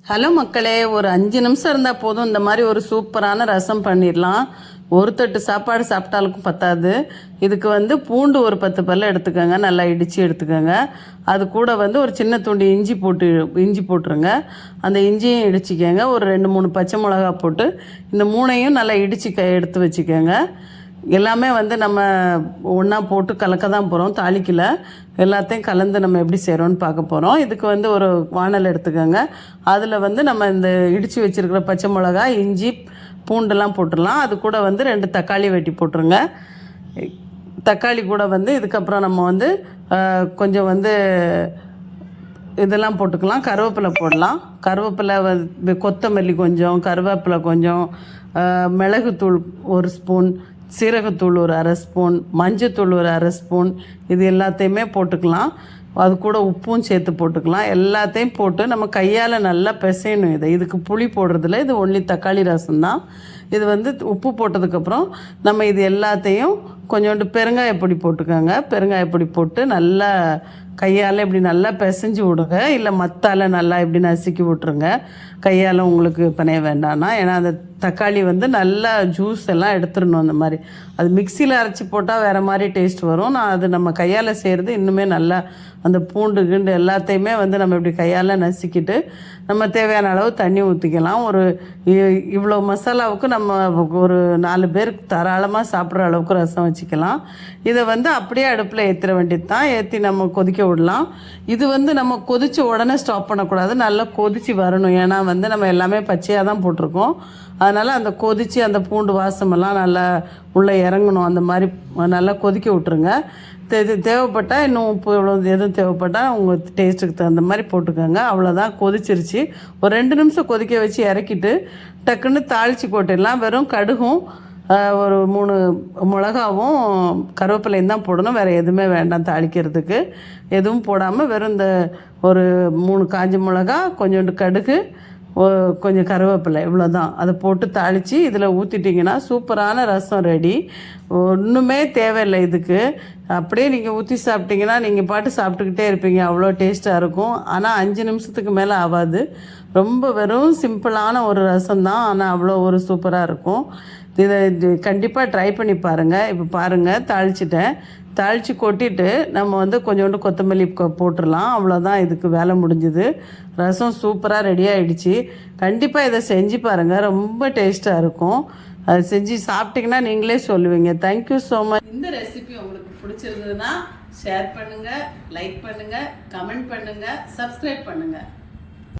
Hello மக்களே, ஒரு 5 நிமிஷம் இருந்தால் போதும். இந்த மாதிரி ஒரு சூப்பரான ரசம் பண்ணிடலாம். ஒரு தட்டு சாப்பாடு சாப்பிட்டாலுக்கும் பத்தாது. இதுக்கு பூண்டு ஒரு 10 பல்ல எடுத்துக்கோங்க, நல்லா இடித்து எடுத்துக்கோங்க. அது கூட ஒரு சின்ன துண்டு இஞ்சி போட்டுருங்க. அந்த இஞ்சியும் இடிச்சிக்கோங்க. ஒரு 2-3 பச்சை மிளகா போட்டு இந்த 3ஐயும் நல்லா இடித்து எடுத்து வச்சுக்கோங்க. எல்லாமே நம்ம ஒன்றா போட்டு கலக்க தான் போகிறோம், தாளிக்கல. எல்லாத்தையும் கலந்து நம்ம எப்படி செய்கிறோன்னு பார்க்க போகிறோம். இதுக்கு ஒரு வானல் எடுத்துக்கோங்க. அதில் நம்ம இந்த இடித்து வச்சுருக்கிற பச்சை மிளகா, இஞ்சி, பூண்டெல்லாம் போட்டுடலாம். அது கூட 2 தக்காளி வெட்டி போட்டுருங்க. தக்காளி கூட இதுக்கப்புறம் நம்ம கொஞ்சம் இதெல்லாம் போட்டுக்கலாம். கருவேப்பிலை போடலாம். கருவேப்பிலை கொத்தமல்லி கொஞ்சம், கருவேப்பிலை கொஞ்சம், மிளகுத்தூள் 1 ஸ்பூன், சீரகத்தூள் ஒரு 1/2 ஸ்பூன், மஞ்சத்தூள் ஒரு 1/2 ஸ்பூன், இது எல்லாத்தையுமே போட்டுக்கலாம். அது கூட உப்பும் சேர்த்து போட்டுக்கலாம். எல்லாத்தையும் போட்டு நம்ம கையால் நல்லா பிசையணும். இதுக்கு புளி போடுறதில்ல, இது ஒன்லி தக்காளி ரசம் தான். இது உப்பு போட்டதுக்கப்புறம் நம்ம இது எல்லாத்தையும் கொஞ்சோண்டு பெருங்காயப்பொடி போட்டுக்கோங்க. பெருங்காயப்பொடி போட்டு நல்லா கையால் இப்படி நல்லா பிசைஞ்சு விடுங்க. இல்லை மத்தால் நல்லா இப்படி நசுக்கி விட்ருங்க. கையால் உங்களுக்கு பிணைய வேண்டாம்னா, ஏன்னா அந்த தக்காளி நல்லா ஜூஸ் எல்லாம் எடுத்துடணும். அந்த மாதிரி அது மிக்சியில் அரைச்சி போட்டால் வேறு மாதிரி டேஸ்ட் வரும். அது நம்ம கையால் செய்கிறது இன்னுமே நல்லா அந்த பூண்டு கிண்டு எல்லாத்தையுமே நம்ம இப்படி கையால் நசுக்கிட்டு நம்ம தேவையான அளவு தண்ணி ஊற்றிக்கலாம். இவ்வளோ மசாலாவுக்கு நம்ம ஒரு 4 பேருக்கு தாராளமாக சாப்பிட்ற அளவுக்கு ரசம் வச்சுக்கலாம். இதை அப்படியே அடுப்பில் ஏற்றிட வேண்டியது தான். ஏற்றி நம்ம கொதிக்க விடலாம். இது நம்ம கொதித்து உடனே ஸ்டாப் பண்ணக்கூடாது, நல்லா கொதித்து வரணும். ஏன்னா நம்ம எல்லாமே பச்சையாக தான் போட்டிருக்கோம். அதனால் அந்த கொதித்து அந்த பூண்டு வாசமெல்லாம் நல்லா உள்ளே இறங்கணும். அந்த மாதிரி நல்லா கொதிக்க விட்ருங்க. தேவைப்பட்டால் இன்னும் உப்பு எதுவும் தேவைப்பட்டால் உங்கள் டேஸ்ட்டுக்கு தகுந்த மாதிரி போட்டுக்கோங்க. அவ்வளோதான், கொதிச்சிருச்சு. ஒரு 2 நிமிஷம் கொதிக்க வச்சு இறக்கிட்டு டக்குன்னு தாளித்து போட்டுடலாம். வெறும் கடுகும் ஒரு 3 மிளகாவும் கருவேப்பிலையும் தான் போடணும். வேறு எதுவுமே வேண்டாம் தாளிக்கிறதுக்கு. எதுவும் போடாமல் வெறும் இந்த ஒரு 3 காஞ்ச மிளகா, கொஞ்சோண்டு கடுகு, கொஞ்சம் கருவேப்பிலை, இவ்வளோ தான். அதை போட்டு தாளித்து இதில் ஊற்றிட்டிங்கன்னா சூப்பரான ரசம் ரெடி. ஒன்றுமே தேவையில்லை இதுக்கு. அப்படியே நீங்கள் ஊற்றி சாப்பிட்டிங்கன்னா நீங்கள் பாட்டு சாப்பிட்டுக்கிட்டே இருப்பீங்க. அவ்வளோ டேஸ்ட்டாக இருக்கும். ஆனால் 5 நிமிஷத்துக்கு மேலே ஆகாது. ரொம்ப வெறும் சிம்பிளான ஒரு ரசம் தான், ஆனால் அவ்வளோ ஒரு சூப்பராக இருக்கும். இதை கண்டிப்பாக ட்ரை பண்ணி பாருங்கள். இப்போ பாருங்கள், தாளிச்சிட்டேன். தாளித்து கொட்டிட்டு நம்ம கொஞ்சோண்டு கொத்தமல்லி போட்டுடலாம். அவ்வளோதான், இதுக்கு வேலை முடிஞ்சுது. ரசம் சூப்பராக ரெடி ஆகிடுச்சு. கண்டிப்பாக இதை செஞ்சு பாருங்கள், ரொம்ப டேஸ்ட்டாக இருக்கும். அதை செஞ்சு சாப்பிட்டிங்கன்னா நீங்களே சொல்லுவீங்க. Thank you so much. இந்த ரெசிபி உங்களுக்கு பிடிச்சிருந்ததுன்னா ஷேர் பண்ணுங்கள், லைக் பண்ணுங்கள், கமெண்ட் பண்ணுங்கள், சப்ஸ்கிரைப் பண்ணுங்கள்.